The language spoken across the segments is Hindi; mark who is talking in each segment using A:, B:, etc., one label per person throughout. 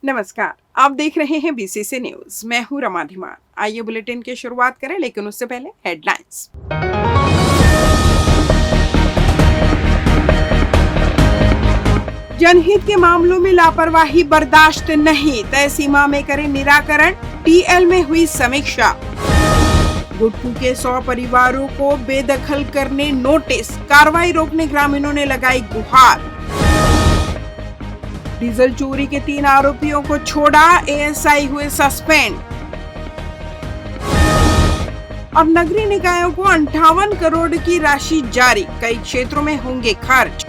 A: नमस्कार। आप देख रहे हैं बीसीसी न्यूज। मैं हूं रमा धीमान। आइए बुलेटिन की शुरुआत करें, लेकिन उससे पहले हेडलाइंस। जनहित के मामलों में लापरवाही बर्दाश्त नहीं, तय सीमा में करें निराकरण। टीएल में हुई समीक्षा। गुटकू के 100 परिवारों को बेदखल करने नोटिस, कार्रवाई रोकने ग्रामीणों ने लगाई गुहार। डीजल चोरी के 3 आरोपियों को छोड़ा, एएसआई हुए सस्पेंड। अब नगरीय निकायों को 58 करोड़ की राशि जारी, कई क्षेत्रों में होंगे खर्च।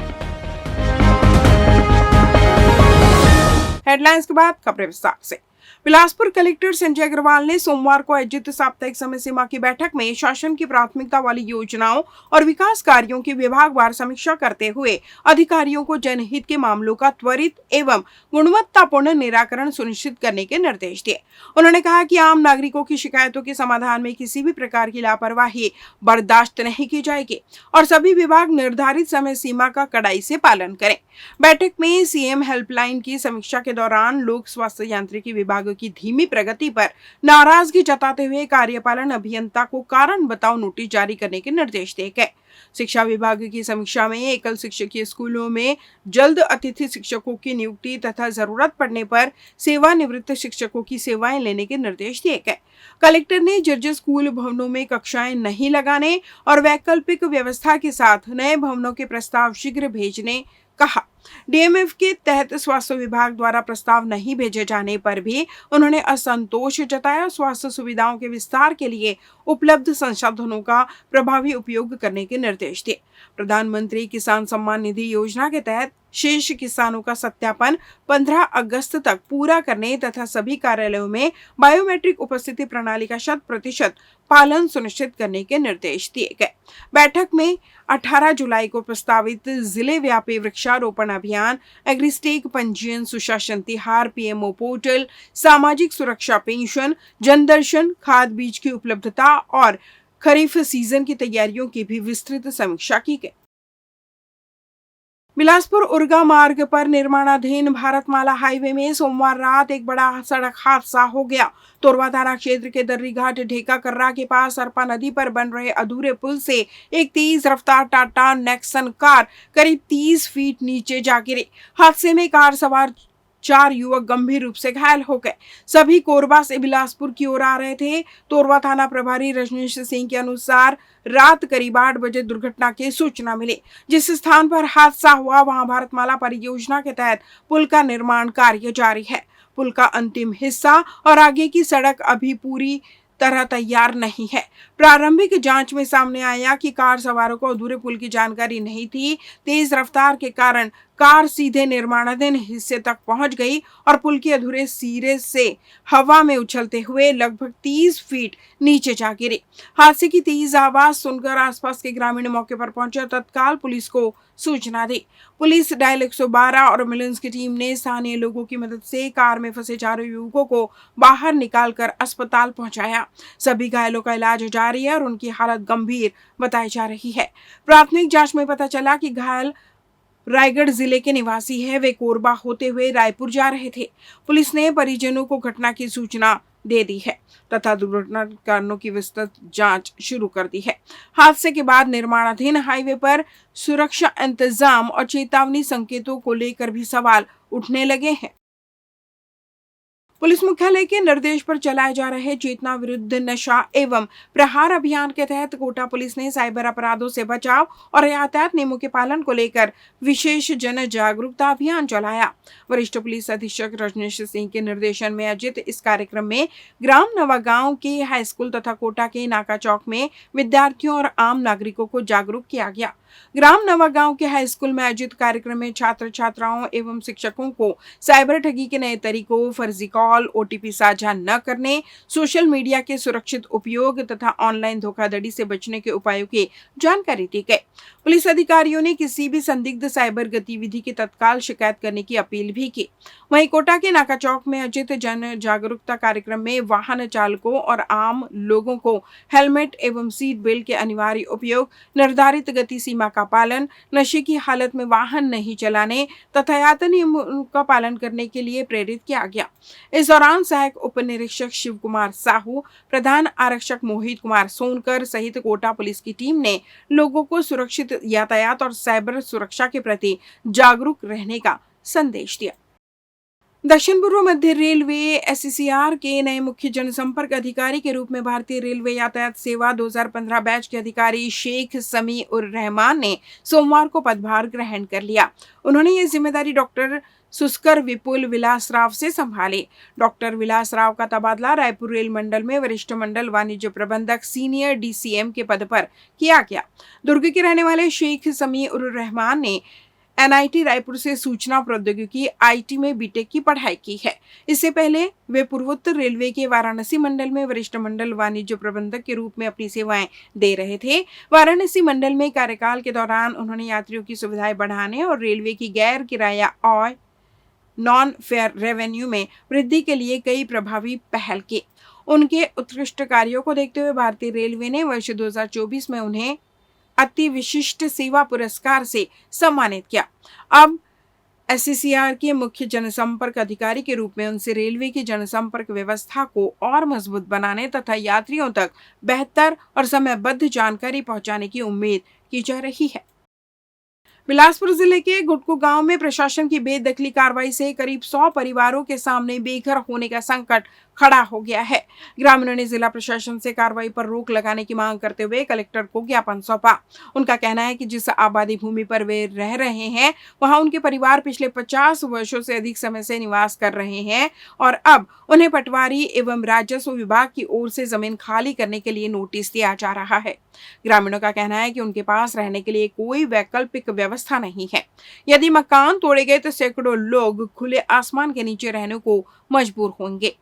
A: हेडलाइंस के बाद खबरें विस्तार से। बिलासपुर कलेक्टर संजय अग्रवाल ने सोमवार को आयोजित साप्ताहिक समय सीमा की बैठक में शासन की प्राथमिकता वाली योजनाओं और विकास कार्यों की विभागवार समीक्षा करते हुए अधिकारियों को जनहित के मामलों का त्वरित एवं गुणवत्तापूर्ण निराकरण सुनिश्चित करने के निर्देश दिए। उन्होंने कहा कि आम नागरिकों की शिकायतों के समाधान में किसी भी प्रकार की लापरवाही बर्दाश्त नहीं की जाएगी और सभी विभाग निर्धारित समय सीमा का कड़ाई से पालन करें। बैठक में सीएम हेल्पलाइन की समीक्षा के दौरान लोक स्वास्थ्य यांत्रिकी विभाग की धीमी प्रगति पर नाराजगी जताते हुए कार्यपालन अभियंता को कारण बताओ नोटिस जारी करने के निर्देश दिए गए। शिक्षा विभाग की समीक्षा में एकल शिक्षकीय स्कूलों में जल्द अतिथि शिक्षकों की नियुक्ति तथा जरूरत पड़ने पर सेवानिवृत्त शिक्षकों की सेवाएं लेने के निर्देश दिए गए। कलेक्टर ने जर्जर स्कूल भवनों में कक्षाएं नहीं लगाने और वैकल्पिक व्यवस्था के साथ नए भवनों के प्रस्ताव शीघ्र भेजने कहा। डीएमएफ के तहत स्वास्थ्य विभाग द्वारा प्रस्ताव नहीं भेजे जाने पर भी उन्होंने असंतोष जताया। स्वास्थ्य सुविधाओं के विस्तार के लिए उपलब्ध संसाधनों का प्रभावी उपयोग करने के निर्देश दिए। प्रधानमंत्री किसान सम्मान निधि योजना के तहत शेष किसानों का सत्यापन 15 अगस्त तक पूरा करने तथा सभी कार्यालयों में बायोमेट्रिक उपस्थिति प्रणाली का 100% पालन सुनिश्चित करने के निर्देश दिए गए। बैठक में 18 जुलाई को प्रस्तावित जिले व्यापी वृक्षारोपण अभियान, एग्रीस्टेक पंजीयन, सुशासन तिहार, पीएमओ पोर्टल, सामाजिक सुरक्षा पेंशन, जनदर्शन, खाद बीज की उपलब्धता और खरीफ सीजन की तैयारियों की भी विस्तृत समीक्षा की गई। बिलासपुर उरगा मार्ग पर निर्माणाधीन भारतमाला हाईवे में सोमवार रात एक बड़ा सड़क हादसा हो गया। तोरवा थाना क्षेत्र के दर्रीघाट ढेका कर्रा के पास सरपा नदी पर बन रहे अधूरे पुल से एक तेज रफ्तार टाटा नेक्सन कार करीब 30 फीट नीचे जा गिरी। हादसे में कार सवार 4 युवक गंभीर रूप से घायल हो गए। सभी कोरबा से बिलासपुर की ओर आ रहे थे। तोरवा थाना प्रभारी रजनीश सिंह के अनुसार रात करीब 8 बजे दुर्घटना की सूचना मिली। जिस स्थान पर हादसा हुआ वहां भारतमाला परियोजना के तहत पुल का निर्माण कार्य जारी है। पुल का अंतिम हिस्सा और आगे की सड़क अभी पूरी तरह तैयार नहीं है। प्रारंभिक जांच में सामने आया कि कार सवारों को अधूरे पुल की जानकारी नहीं थी। तेज रफ्तार के कारण कार सीधे निर्माणाधीन हिस्से तक पहुंच गई और पुल के अधूरे सिरे से हवा में उछलते हुए लगभग 30 फीट नीचे जा गिरी। हादसे की तेज आवाज सुनकर आसपास के ग्रामीण मौके पर पहुंचे, तत्काल पुलिस को सूचना दी। पुलिस डायल 112 और एम्बुलेंस की टीम ने स्थानीय लोगों की मदद से कार में फंसे 4 युवकों को बाहर निकालकर अस्पताल पहुंचाया। सभी घायलों का इलाज जारी है और उनकी हालत गंभीर बताई जा रही है। प्राथमिक जांच में पता चला कि घायल रायगढ़ जिले के निवासी है। वे कोरबा होते हुए रायपुर जा रहे थे। पुलिस ने परिजनों को घटना की सूचना दे दी है तथा दुर्घटना कारणों की विस्तृत जांच शुरू कर दी है। हादसे के बाद निर्माणाधीन हाईवे पर सुरक्षा इंतजाम और चेतावनी संकेतों को लेकर भी सवाल उठने लगे हैं। पुलिस मुख्यालय के निर्देश पर चलाए जा रहे चेतना विरुद्ध नशा एवं प्रहार अभियान के तहत कोटा पुलिस ने साइबर अपराधों से बचाव और यातायात नियमों के पालन को लेकर विशेष जन जागरूकता अभियान चलाया। वरिष्ठ पुलिस अधीक्षक रजनीश सिंह के निर्देशन में आयोजित इस कार्यक्रम में ग्राम नवागांव के हाई स्कूल तथा कोटा के नाका चौक में विद्यार्थियों और आम नागरिकों को जागरूक किया गया। ग्राम नवागांव के हाई स्कूल में आयोजित कार्यक्रम में छात्र छात्राओं एवं शिक्षकों को साइबर ठगी के नए तरीकों, फर्जी कॉल, ओटीपी साझा न करने, सोशल मीडिया के सुरक्षित उपयोग तथा ऑनलाइन धोखाधड़ी से बचने के उपायों की जानकारी दी गई। पुलिस अधिकारियों ने किसी भी संदिग्ध साइबर गतिविधि की तत्काल शिकायत करने की अपील भी की। वहीं कोटा के नाका चौक में आयोजित जन जागरूकता कार्यक्रम में वाहन चालकों और आम लोगों को हेलमेट एवं सीट बेल्ट के अनिवार्य उपयोग, निर्धारित गति सीमा का पालन, नशे की हालत में वाहन नहीं चलाने तथा यातायात नियमों का पालन करने के लिए प्रेरित किया गया। इस दौरान सहायक उप निरीक्षक शिव कुमार साहू, प्रधान आरक्षक मोहित कुमार सोनकर सहित कोटा पुलिस की टीम ने लोगों को सुरक्षित यातायात और साइबर सुरक्षा के प्रति जागरूक रहने का संदेश दिया। दक्षिण पूर्व मध्य रेलवे एससीसीआर के नए मुख्य जनसंपर्क अधिकारी के रूप में भारतीय रेलवे यातायात सेवा 2015 बैच के अधिकारी शेख समी उर रहमान ने सोमवार को पदभार ग्रहण कर लिया। उन्होंने ये जिम्मेदारी डॉक्टर सुस्कर विपुल विलास राव से संभाली। डॉक्टर विलास राव का तबादला रायपुर रेल मंडल में वरिष्ठ मंडल वाणिज्य प्रबंधक सीनियर डीसीएम के पद पर किया गया। दुर्ग के रहने वाले शेख समी उर रहमान ने एनआईटी रायपुर से सूचना प्रौद्योगिकी आईटी में बीटेक की पढ़ाई की है। इससे पहले वे पूर्वोत्तर रेलवे के वाराणसी मंडल में वरिष्ठ मंडल वाणिज्य प्रबंधक के रूप में अपनी सेवाएं दे रहे थे। वाराणसी मंडल में कार्यकाल के दौरान उन्होंने यात्रियों की सुविधाएं बढ़ाने और रेलवे की गैर किराया और नॉन फेयर रेवेन्यू में वृद्धि के लिए कई प्रभावी पहल की। उनके उत्कृष्ट कार्यों को देखते हुए भारतीय रेलवे ने वर्ष 2024 में उन्हें अति विशिष्ट सेवा पुरस्कार से सम्मानित किया। अब एससीसीआर के मुख्य जनसंपर्क अधिकारी के रूप में उनसे रेलवे की जनसंपर्क व्यवस्था को और मजबूत बनाने तथा यात्रियों तक बेहतर और समयबद्ध जानकारी पहुंचाने की उम्मीद की जा रही है। बिलासपुर जिले के गुटकू गांव में प्रशासन की बेदखली कार्रवाई से करीब 100 परिवारों के सामने बेघर होने का संकट खड़ा हो गया है। ग्रामीणों ने जिला प्रशासन से कार्रवाई पर रोक लगाने की मांग करते हुए कलेक्टर को ज्ञापन सौंपा। उनका कहना है कि जिस आबादी भूमि पर वे रह रहे हैं वहां उनके परिवार पिछले 50 वर्षों से अधिक समय से निवास कर रहे हैं और अब उन्हें पटवारी एवं राजस्व विभाग की ओर से जमीन खाली करने के लिए नोटिस दिया जा रहा है। ग्रामीणों का कहना है कि उनके पास रहने के लिए कोई वैकल्पिक व्यवस्था नहीं है। यदि मकान तोड़े गए तो सैकड़ों लोग खुले आसमान के नीचे रहने को मजबूर होंगे।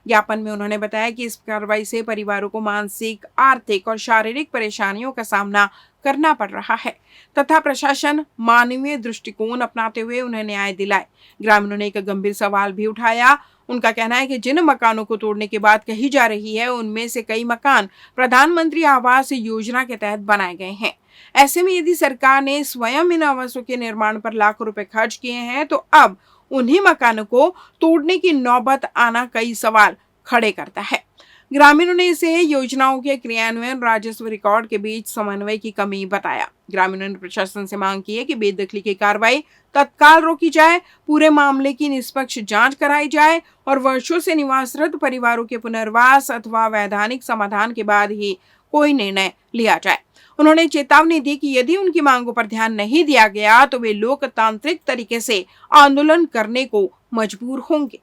A: ज्ञापन में उन्होंने बताया कि इस कार्रवाई से परिवारों को मानसिक, आर्थिक और शारीरिक परेशानियों का सामना करना पड़ रहा है तथा प्रशासन मानवीय दृष्टिकोण अपनाते हुए उन्हें न्याय दिलाए। ग्रामीणों ने एक गंभीर सवाल भी उठाया। उनका कहना है कि जिन मकानों को तोड़ने की बात कही जा रही है उनमें से कई मकान प्रधानमंत्री आवास योजना के तहत बनाए गए हैं। ऐसे में यदि सरकार ने स्वयं इन आवासों के निर्माण पर लाखों रुपए खर्च किए हैं तो अब उन्हीं मकानों को तोड़ने की नौबत आना कई सवाल खड़े करता है। ग्रामीणों ने इसे योजनाओं के क्रियान्वयन राजस्व रिकॉर्ड के बीच समन्वय की कमी बताया। ग्रामीणों ने प्रशासन से मांग की है कि बेदखली की कार्रवाई तत्काल रोकी जाए, पूरे मामले की निष्पक्ष जांच कराई जाए और वर्षों से निवासरत परिवारों के पुनर्वास अथवा वैधानिक समाधान के बाद ही कोई निर्णय लिया जाए। उन्होंने चेतावनी दी कि यदि उनकी मांगों पर ध्यान नहीं दिया गया तो वे लोकतांत्रिक तरीके से आंदोलन करने को मजबूर होंगे।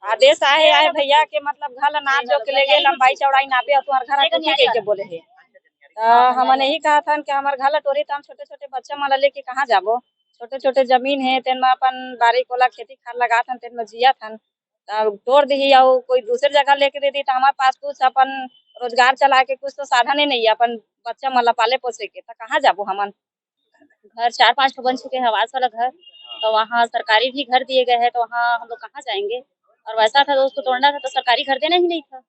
B: आदेश आए भैया के मतलब घर नाप जो के ले गए लंबाई चौड़ाई नापे और तुम्हारे घर आके ठीक है के बोले है। हमने यही कहा था कि हमारे घर टोरी तो हम छोटे छोटे बच्चा माला लेके कहाँ जाबो। छोटे छोटे जमीन है तेन में अपन बारी कोला खेती खार लगा था तेन में जिया था तोड़ दी और कोई दूसरी जगह लेके दे दी तो हमारे पास कुछ अपन रोजगार चला के कुछ तो साधन ही नहीं है अपन बच्चा माला पाले पोसे के तो कहाँ जाबो। हमन घर 4-5 तो बन चुके हैं आवास वाला घर, तो वहाँ सरकारी भी घर दिए गए हैं तो वहाँ हम लोग कहाँ जाएंगे। और वैसा था तो उसको तोड़ना था तो सरकारी घर देना ही नहीं था।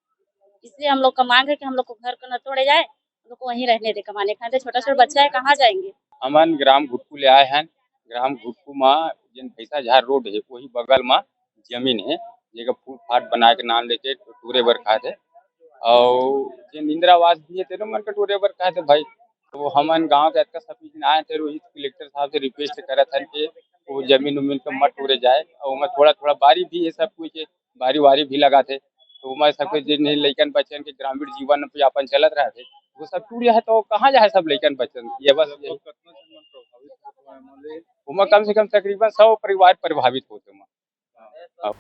B: इसलिए हम लोग का मांग है कि हम लोग को घर को न तोड़े जाए, हम लोग को वहीं रहने दे, कमाने खाते। छोटा छोटा बच्चा है कहाँ जाएंगे।
C: हमन ग्राम घुटकू ले आए हैं। ग्राम घुटकू में जिन पैसा झार रोड है वही बगल में जमीन है जेका फूट फाट बना के नाम लेके टूरे बर खाए थे और जिन इंदिरा आवास दिए थे मन के टूरे बर खाए थे भाई। तो हमन गाँव के अतका सभी दिन आए थे, रोहित कलेक्टर साहब से रिक्वेस्ट करे थे कि वो जमीन उमीन के मत टूरे जाए और मैं थोड़ा थोड़ा बारी भी है सब कुछ बारी वारी भी लगा थे तो मैं सब जिन लइकन बच्चन के ग्रामीण जीवन पे अपन चलत रहे थे वो सब टूट जाए तो कहाँ जाए सब लइकन बच्चन। ये बस उमा कम से कम तकरीबन 100 परिवार प्रभावित होते।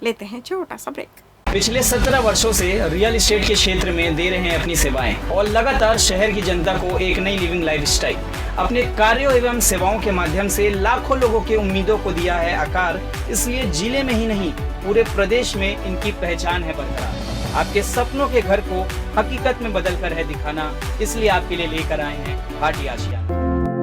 A: लेते हैं छोटा सा ब्रेक।
D: पिछले 17 वर्षों से रियल एस्टेट के क्षेत्र में दे रहे हैं अपनी सेवाएं और लगातार शहर की जनता को एक नई लिविंग लाइफस्टाइल। अपने कार्यों एवं सेवाओं के माध्यम से लाखों लोगों के उम्मीदों को दिया है आकार। इसलिए जिले में ही नहीं पूरे प्रदेश में इनकी पहचान है बरकरार। आपके सपनों के घर को हकीकत में बदल कर है दिखाना, इसलिए आपके लिए लेकर आए हैं भाटी आशियाना।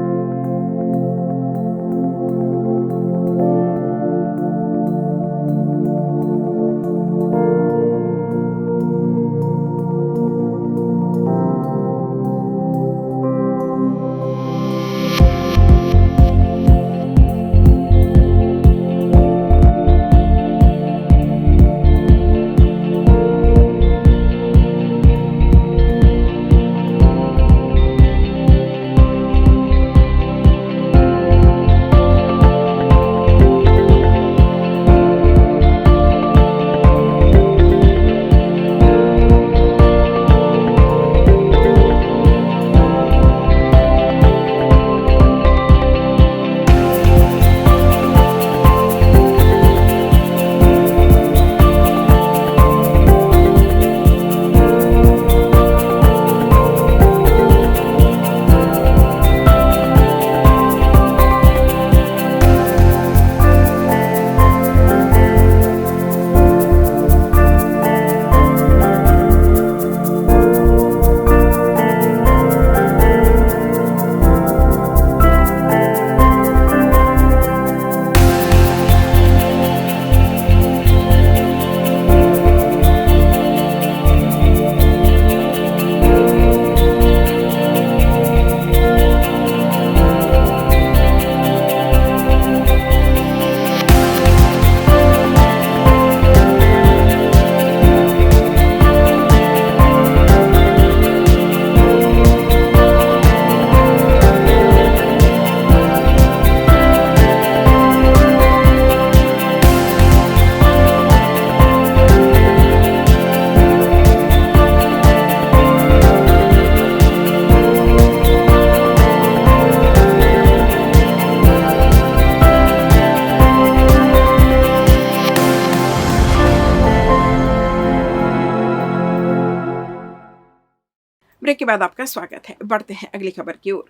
A: ब्रेक के बाद आपका स्वागत है। बढ़ते हैं अगली खबर की ओर।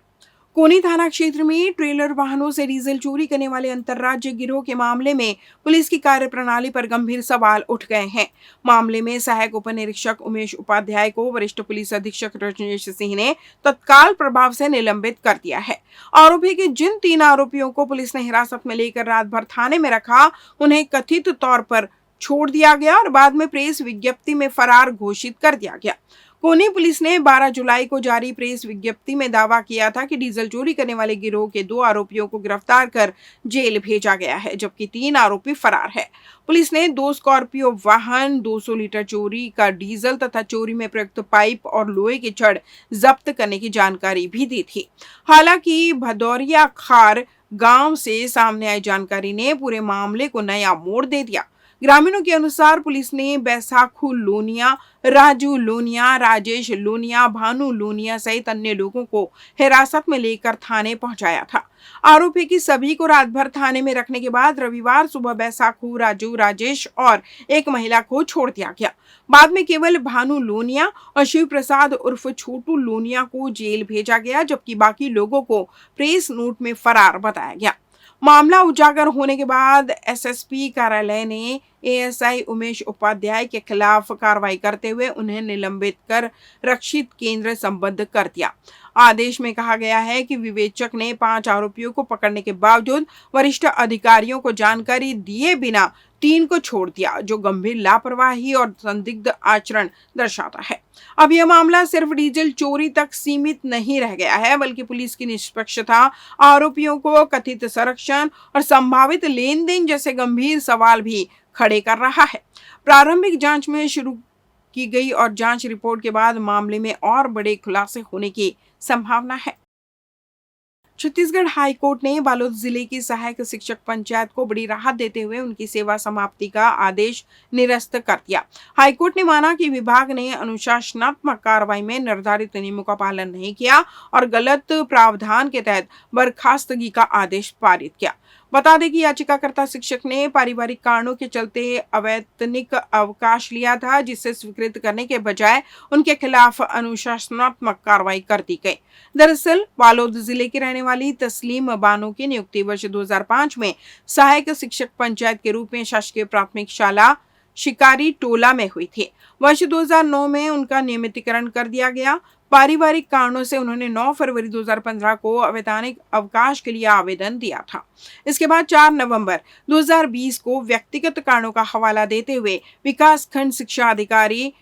A: कोनी थाना क्षेत्र में ट्रेलर वाहनों से डीजल चोरी करने वाले अंतर्राज्यीय गिरोह के मामले में पुलिस की कार्यप्रणाली पर गंभीर सवाल उठ गए हैं। मामले में सहायक उप निरीक्षक उमेश उपाध्याय को वरिष्ठ पुलिस अधीक्षक रजनीश सिंह ने तत्काल प्रभाव से निलंबित कर दिया है। आरोप है कि जिन 3 आरोपियों को पुलिस ने हिरासत में लेकर रात भर थाने में रखा, उन्हें कथित तौर पर छोड़ दिया गया और बाद में प्रेस विज्ञप्ति में फरार घोषित कर दिया गया। कोनी पुलिस ने 12 जुलाई को जारी प्रेस विज्ञप्ति में दावा किया था कि डीजल चोरी करने वाले गिरोह के 2 आरोपियों को गिरफ्तार कर जेल भेजा गया है, जबकि 3 आरोपी फरार है। पुलिस ने 2 स्कॉर्पियो वाहन, 200 लीटर चोरी का डीजल तथा चोरी में प्रयुक्त पाइप और लोहे की छड़ जब्त करने की जानकारी भी दी थी। हालांकि भदौरिया खार गांव से सामने आई जानकारी ने पूरे मामले को नया मोड़ दे दिया। ग्रामीणों के अनुसार पुलिस ने बैसाखू लोनिया, राजू लोनिया, राजेश लोनिया, भानु लोनिया सहित अन्य लोगों को हिरासत में लेकर थाने पहुंचाया था। आरोप है कि सभी को रात भर थाने में रखने के बाद रविवार सुबह बैसाखू, राजू, राजेश और एक महिला को छोड़ दिया गया। बाद में केवल भानु लोनिया और शिव प्रसाद उर्फ छोटू लोनिया को जेल भेजा गया, जबकि बाकी लोगों को प्रेस नोट में फरार बताया गया। मामला उजागर होने के बाद एसएसपी कार्यालय ने एएसआई उमेश उपाध्याय के खिलाफ कार्रवाई करते हुए उन्हें निलंबित कर रक्षित केंद्र संबद्ध कर दिया। आदेश में कहा गया है कि विवेचक ने 5 आरोपियों को पकड़ने के बावजूद वरिष्ठ अधिकारियों को जानकारी दिए बिना 3 को छोड़ दिया, जो गंभीर लापरवाही और संदिग्ध आचरण दर्शाता है। अब यह मामला सिर्फ डीजल चोरी तक सीमित नहीं रह गया है, बल्कि पुलिस की निष्पक्षता, आरोपियों को कथित संरक्षण और संभावित लेन देन जैसे गंभीर सवाल भी खड़े कर रहा है। प्रारंभिक जांच में शुरू की गई और जांच रिपोर्ट के बाद मामले में और बड़े खुलासे होने की संभावना है। छत्तीसगढ़ हाई कोर्ट ने बालोद जिले की सहायक शिक्षक पंचायत को बड़ी राहत देते हुए उनकी सेवा समाप्ति का आदेश निरस्त कर दिया। हाई कोर्ट ने माना कि विभाग ने अनुशासनात्मक कार्रवाई में निर्धारित नियमों का पालन नहीं किया और गलत प्रावधान के तहत बर्खास्तगी का आदेश पारित किया। बता दें कि याचिकाकर्ता शिक्षक ने पारिवारिक कारणों के चलते अवैतनिक अवकाश लिया था, जिसे स्वीकृत करने के बजाय उनके खिलाफ अनुशासनात्मक कार्रवाई कर दी गई। दरअसल बालोद जिले की रहने वाली तस्लीम बानो की नियुक्ति वर्ष 2005 में सहायक शिक्षक पंचायत के रूप में शासकीय प्राथमिक शाला शिकारी टोला में हुई थी। वर्ष 2009 में उनका नियमितीकरण कर दिया गया। पारिवारिक कारणों से उन्होंने 9 फरवरी 2015 को अवैतनिक अवकाश के लिए आवेदन दिया था। इसके बाद 4 नवंबर 2020 को व्यक्तिगत कारणों का हवाला देते हुए विकास खंड शिक्षा अधिकारी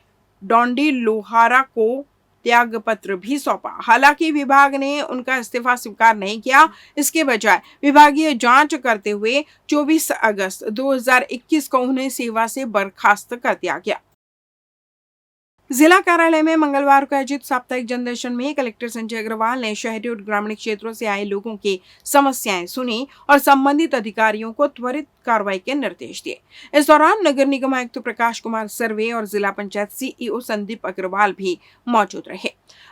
A: डोंडी लोहारा को त्याग पत्र भी सौंपा। हालांकि विभाग ने उनका इस्तीफा स्वीकार नहीं किया, इसके बजाय विभागीय जांच करते हुए 24 अगस्त 2021 को उन्हें सेवा से बर्खास्त कर दिया गया। जिला कार्यालय में मंगलवार को आयोजित साप्ताहिक जनदर्शन में कलेक्टर संजय अग्रवाल ने शहरी और ग्रामीण क्षेत्रों से आए लोगों की समस्याएं सुनी और संबंधित अधिकारियों को त्वरित कार्रवाई के निर्देश दिए। इस दौरान नगर निगम आयुक्त प्रकाश कुमार सर्वे और जिला पंचायत सीईओ संदीप अग्रवाल भी मौजूद रहे।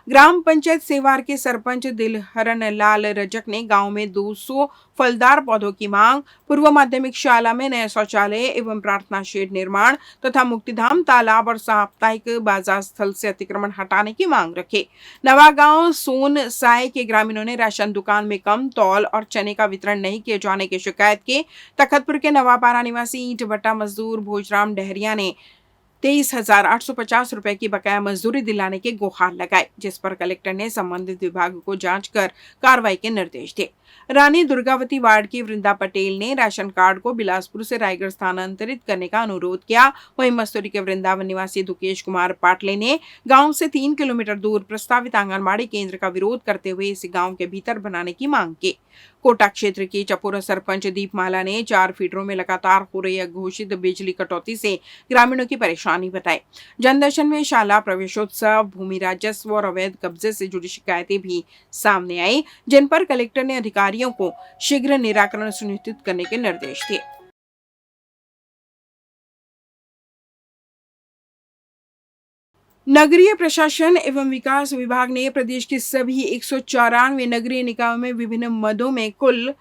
A: ग्राम पंचायत सेवार के सरपंच दिलहरन लाल रजक ने गांव में 200 फलदार पौधों की मांग, पूर्व माध्यमिक शाला में नया शौचालय एवं प्रार्थना शेड निर्माण तथा मुक्तिधाम तालाब और साप्ताहिक बाजार स्थल से अतिक्रमण हटाने की मांग रखी। नवागांव सोन साय के ग्रामीणों ने राशन दुकान में कम तौल और चने का वितरण नहीं किए जाने की शिकायत की। तखतपुर के नवापारा निवासी ईंट भट्टा मजदूर भोजराम डहरिया ने 23,850 रुपए की बकाया मजदूरी दिलाने के गुहार लगाए, जिस पर कलेक्टर ने संबंधित विभाग को जांच कर कार्रवाई के निर्देश दिए। रानी दुर्गावती वार्ड की वृंदा पटेल ने राशन कार्ड को बिलासपुर से रायगढ़ स्थानांतरित करने का अनुरोध किया। वहीं मस्तूरी के वृंदावन निवासी दुकेश कुमार पाटले ने गांव से 3 किलोमीटर दूर प्रस्तावित आंगनबाड़ी केंद्र का विरोध करते हुए इसे गांव के भीतर बनाने की मांग की। कोटा क्षेत्र की चपोरा सरपंच दीपमाला ने 4 फीडरों में लगातार हो रही अघोषित बिजली कटौती से ग्रामीणों की परेशानी बताई। जनदर्शन में शाला प्रवेशोत्सव, भूमि राजस्व और अवैध कब्जे से जुड़ी शिकायतें भी सामने आई, जिन पर कलेक्टर ने अधिकारियों को शीघ्र निराकरण सुनिश्चित करने के निर्देश दिए। नगरीय प्रशासन एवं विकास विभाग ने प्रदेश के सभी 194 नगरीय निकायों में विभिन्न मदों में कुल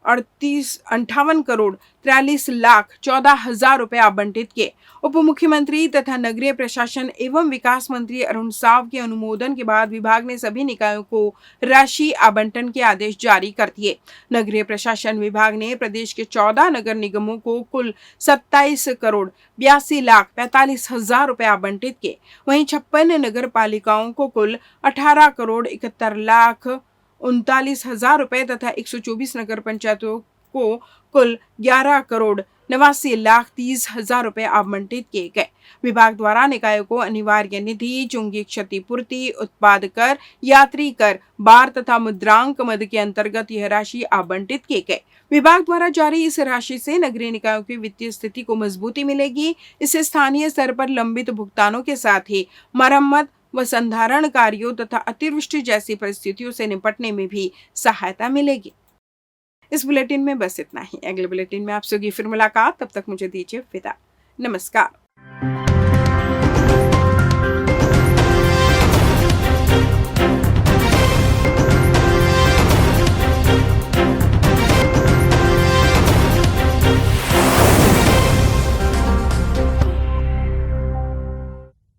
A: 58 करोड़ 43 लाख 14,000 रुपए आवंटित किए। उप मुख्यमंत्री तथा नगरीय प्रशासन एवं विकास मंत्री अरुण साव के अनुमोदन के बाद विभाग ने सभी निकायों को राशि आवंटन के आदेश जारी कर दिए। नगरीय प्रशासन विभाग ने प्रदेश के 14 नगर निगमों को कुल 27 करोड़ 82 लाख 45 हजार रुपए आवंटित किए। वहीं 56 नगर पालिकाओं को कुल 18 करोड़ 71 लाख 39 हजार रुपए तथा 124 नगर पंचायतों को कुल 11 करोड़ 89 लाख 30 हजार रुपए आवंटित किए गए। विभाग द्वारा निकायों को अनिवार्य निधि, चुंगी क्षतिपूर्ति, उत्पाद कर, यात्री कर, बार तथा मुद्रांक मद के अंतर्गत यह राशि आवंटित किए गए। विभाग द्वारा जारी इस राशि से नगरीय निकायों की वित्तीय स्थिति को मजबूती मिलेगी। इससे स्थानीय स्तर पर लंबित भुगतानों के साथ ही मरम्मत व संधारण कार्यों तथा अतिवृष्टि जैसी परिस्थितियों से निपटने में भी सहायता मिलेगी। इस बुलेटिन में बस इतना ही। अगले बुलेटिन में आपसे होगी फिर मुलाकात। तब तक मुझे दीजिए विदा। नमस्कार।